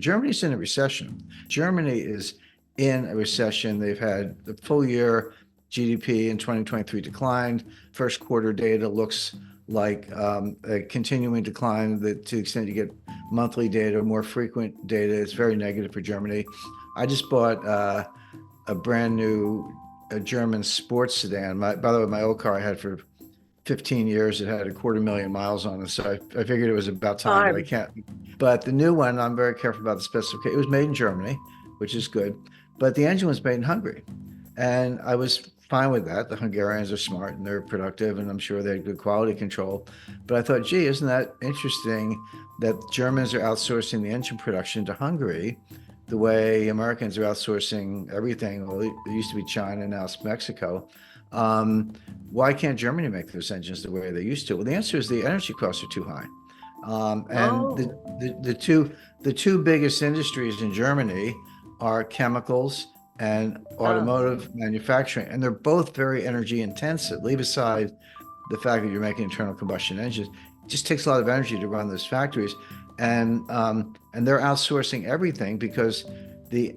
Germany's in a recession. Germany is in a recession. They've had the full year GDP in 2023 declined. First quarter data looks like a continuing decline that to the extent you get monthly data, more frequent data, it's very negative for Germany. I just bought a brand new German sports sedan. By the way, my old car I had for 15 years. It had 250,000 miles on it. So I figured it was about time, but I can't. But the new one, I'm very careful about the specification. It was made in Germany, which is good. But the engine was made in Hungary. And I was fine with that. The Hungarians are smart and they're productive, and I'm sure they had good quality control. But I thought, gee, isn't that interesting that Germans are outsourcing the engine production to Hungary the way Americans are outsourcing everything? Well, it used to be China, now it's Mexico. Why can't Germany make those engines the way they used to? Well, the answer is the energy costs are too high. The two biggest industries in Germany are chemicals and automotive manufacturing, and they're both very energy intensive. Leave aside the fact that you're making internal combustion engines, it just takes a lot of energy to run those factories, and they're outsourcing everything because the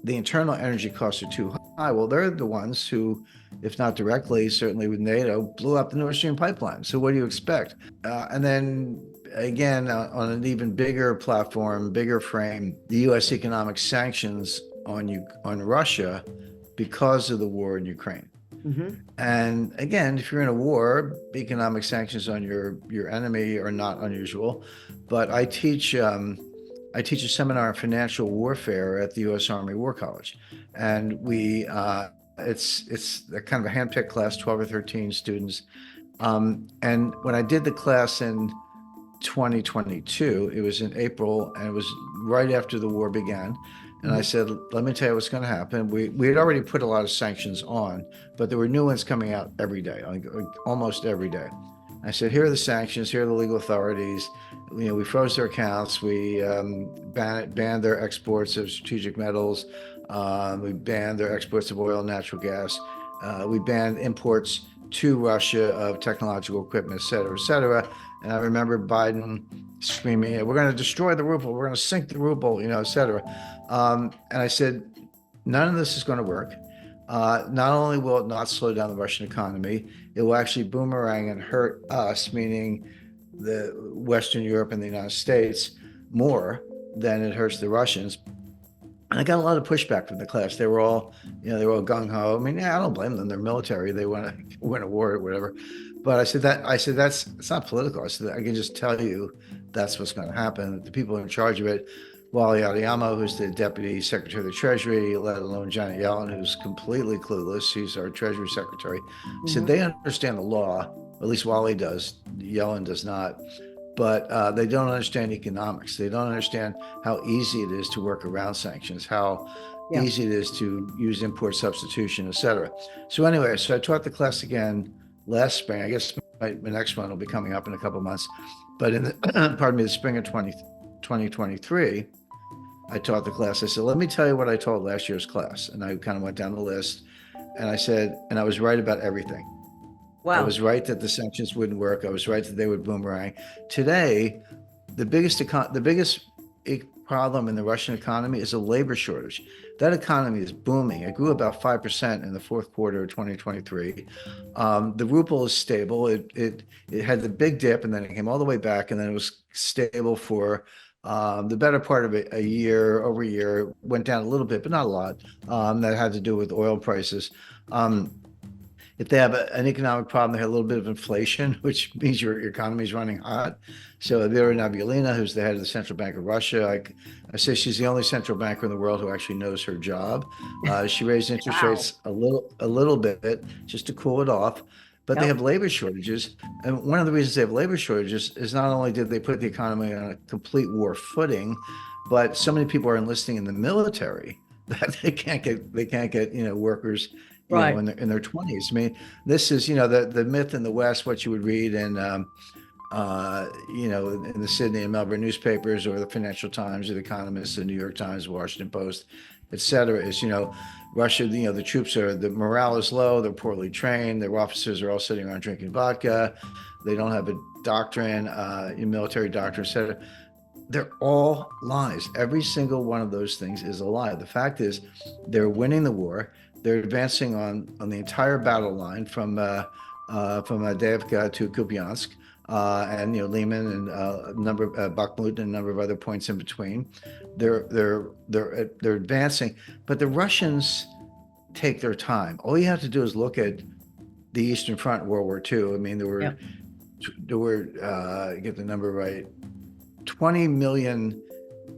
internal energy costs are too high. Well, they're the ones who, if not directly, certainly with NATO, blew up the Nord Stream pipeline. So what do you expect? And then again, on an even bigger platform, bigger frame, the U.S. economic sanctions on Russia because of the war in Ukraine. Mm-hmm. And again, if you're in a war, economic sanctions on your enemy are not unusual. But I teach a seminar on financial warfare at the U.S. Army War College, and it's a kind of a handpicked class, 12 or 13 students. And when I did the class in 2022, it was in April, and it was right after the war began. And I said, let me tell you what's going to happen. We had already put a lot of sanctions on, but there were new ones coming out every day, almost every day. I said, here are the sanctions, here are the legal authorities. We froze their accounts. We banned their exports of strategic metals. We banned their exports of oil and natural gas. We banned imports to Russia of technological equipment, et cetera, et cetera. And I remember Biden screaming, we're going to destroy the ruble, we're going to sink the ruble, et cetera. And I said, none of this is going to work. Not only will it not slow down the Russian economy, it will actually boomerang and hurt us, meaning the Western Europe and the United States, more than it hurts the Russians. And I got a lot of pushback from the class. They were all gung ho. I mean, I don't blame them. They're military. They want to win a war or whatever. But I said it's not political. I said, I can just tell you that's what's going to happen. The people in charge of it, Wally Adeyemo, who's the Deputy Secretary of the Treasury, let alone Janet Yellen, who's completely clueless. She's our Treasury Secretary. Mm-hmm. Said they understand the law, at least Wally does. Yellen does not. But they don't understand economics. They don't understand how easy it is to work around sanctions, how easy it is to use import substitution, et cetera. So anyway, I taught the class again last spring. I guess my next one will be coming up in a couple of months. But in the spring of 2023, I taught the class. I said, let me tell you what I taught last year's class. And I kind of went down the list. And I said, and I was right about everything. Wow. I was right that the sanctions wouldn't work. I was right that they would boomerang. Today, the biggest problem in the Russian economy is a labor shortage. That economy is booming. It grew about 5% in the fourth quarter of 2023. The ruble is stable. It had the big dip, and then it came all the way back, and then it was stable for the better part of a year. Over a year, went down a little bit, but not a lot. That had to do with oil prices. If they have an economic problem, they have a little bit of inflation, which means your economy is running hot. So Vera Nabiullina, who's the head of the Central Bank of Russia, I say she's the only central banker in the world who actually knows her job. She raised interest rates a little bit just to cool it off. But they have labor shortages. And one of the reasons they have labor shortages is not only did they put the economy on a complete war footing, but so many people are enlisting in the military that they can't get workers in their 20s. I mean, this is the myth in the West, what you would read in in the Sydney and Melbourne newspapers, or the Financial Times, or the Economist, the New York Times, Washington Post, et cetera, is Russia, the troops the morale is low, they're poorly trained, their officers are all sitting around drinking vodka, they don't have a doctrine, military doctrine, et cetera. They're all lies. Every single one of those things is a lie. The fact is, they're winning the war. They're advancing on the entire battle line from Avdiivka to Kupiansk, and Liman and a number of Bakhmut and a number of other points in between. They're advancing, but the Russians take their time. All you have to do is look at the Eastern Front in World War II. I mean, Yeah. there were get the number right, 20 million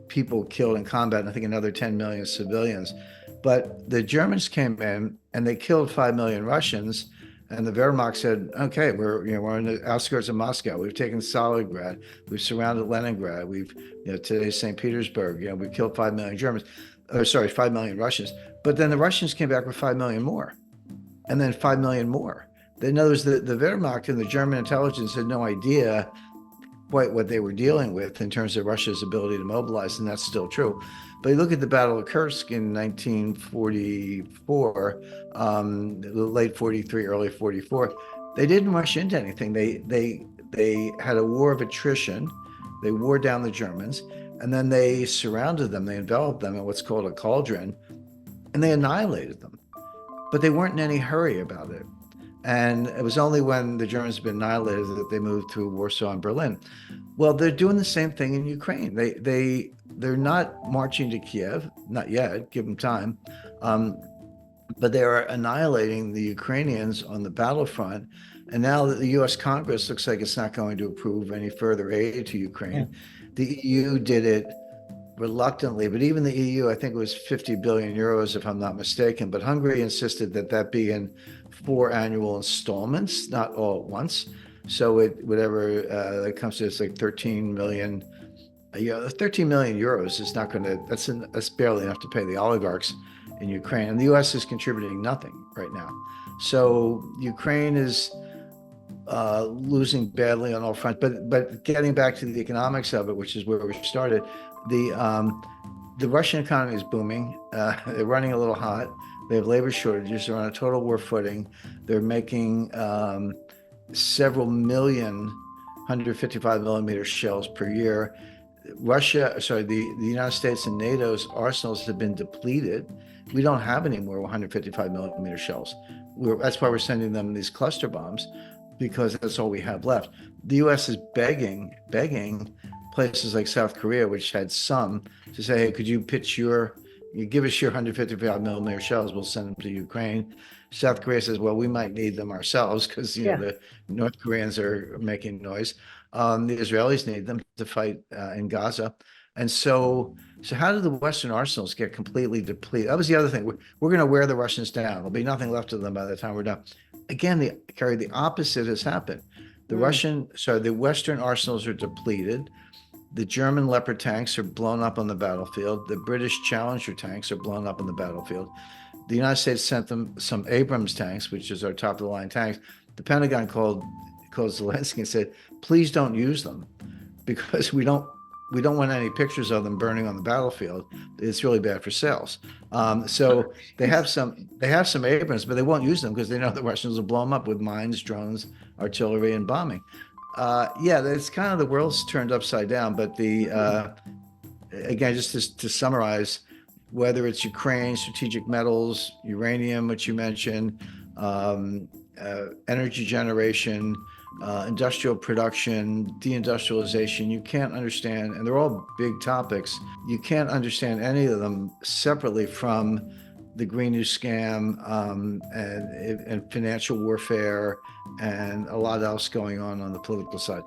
people killed in combat, and I think another 10 million civilians. But the Germans came in and they killed 5 million Russians. And the Wehrmacht said, okay, we're on the outskirts of Moscow. We've taken Stalingrad. We've surrounded Leningrad. Today's St. Petersburg. We've killed 5 million Germans, or sorry, 5 million Russians. But then the Russians came back with 5 million more, and then 5 million more. In other words, the Wehrmacht and the German intelligence had no idea quite what they were dealing with in terms of Russia's ability to mobilize, and that's still true. But you look at the Battle of Kursk in 1944, late 43, early 44, they didn't rush into anything. They had a war of attrition. They wore down the Germans, and then they surrounded them. They enveloped them in what's called a cauldron, and they annihilated them. But they weren't in any hurry about it. And it was only when the Germans had been annihilated that they moved through Warsaw and Berlin. Well, they're doing the same thing in Ukraine. They're not marching to Kiev, not yet. Give them time, but they are annihilating the Ukrainians on the battlefront. And now that the U.S. Congress looks like it's not going to approve any further aid to Ukraine, Yeah. the EU did it reluctantly, but even the EU, I think it was 50 billion euros, if I'm not mistaken. But Hungary insisted that that be in 4 annual installments, not all at once. So whatever that comes to, it's like 13 million. 13 million euros is not going to. That's barely enough to pay the oligarchs in Ukraine, and the U.S. is contributing nothing right now. So Ukraine is losing badly on all fronts. But getting back to the economics of it, which is where we started, the Russian economy is booming. They're running a little hot. They have labor shortages. They're on a total war footing. They're making several million 155 millimeter shells per year. The United States and NATO's arsenals have been depleted. We don't have any more 155 millimeter shells. That's why we're sending them these cluster bombs, because that's all we have left. The U.S. is begging places like South Korea, which had some, to say, hey, could you give us your 155 millimeter shells, we'll send them to Ukraine. South Korea says, well, we might need them ourselves because the North Koreans are making noise. The Israelis need them to fight in Gaza. And so how did the Western arsenals get completely depleted? That was the other thing. We're going to wear the Russians down. There'll be nothing left of them by the time we're done. Again, Carrie, the opposite has happened. The Western arsenals are depleted. The German Leopard tanks are blown up on the battlefield. The British Challenger tanks are blown up on the battlefield. The United States sent them some Abrams tanks, which is our top of the line tanks. The Pentagon called Zelensky and said, please don't use them, because we don't want any pictures of them burning on the battlefield. It's really bad for sales. So they have some Abrams, but they won't use them because they know the Russians will blow them up with mines, drones, artillery, and bombing. It's kind of, the world's turned upside down. But again, just to summarize, whether it's Ukraine, strategic metals, uranium, which you mentioned, energy generation, industrial production, deindustrialization, you can't understand, and they're all big topics. You can't understand any of them separately from the Green New scam, and financial warfare, and a lot else going on the political side.